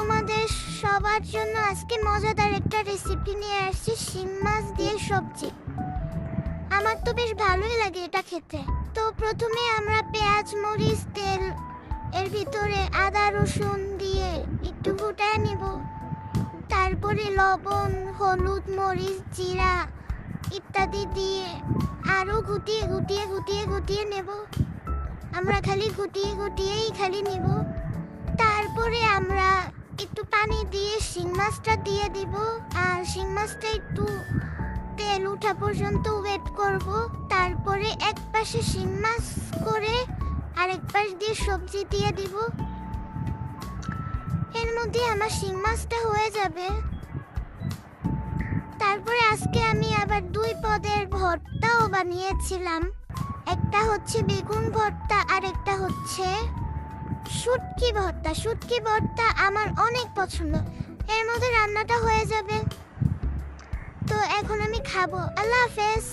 তোমাদের সবার জন্য আজকে মজাদার একটা রেসিপি নিয়ে আসছি, শিং মাছ দিয়ে সবজি। আমার তো বেশ ভালোই লাগে এটা খেতে। তো প্রথমে আমরা পেঁয়াজ, মরিচ, তেল, এর ভিতরে আদা রসুন দিয়ে একটু ফুটায় নিব। তারপরে লবণ, হলুদ, মরিচ, জিরা ইত্যাদি দিয়ে আরো গুটিয়ে গুটিয়ে গুটিয়ে গুটিয়ে নেব। আমরা খালি গুটিয়ে গুটিয়েই খালি নিব। তারপরে আমরা একটু পানি দিয়ে শিং মাছটা দিয়ে দিব, আর শিং মাছটা একটু তেল উঠা পর্যন্ত ওয়েট করব। তারপরে এক পাশে শিং মাছ করে আরেক পাশ দিয়ে সবজি দিয়ে দিব। এর মধ্যে আমার শিং মাছটা হয়ে যাবে। তারপরে আজকে আমি আবার দুই পদের ভর্তাও বানিয়েছিলাম। একটা হচ্ছে বেগুন ভর্তা আর একটা হচ্ছে শুটকি ভর্তা। শুটকি ভর্তা আমার অনেক পছন্দ। এর মধ্যে রান্নাটা হয়ে যাবে। তো এখন আমি খাবো। আল্লাহ হাফেজ।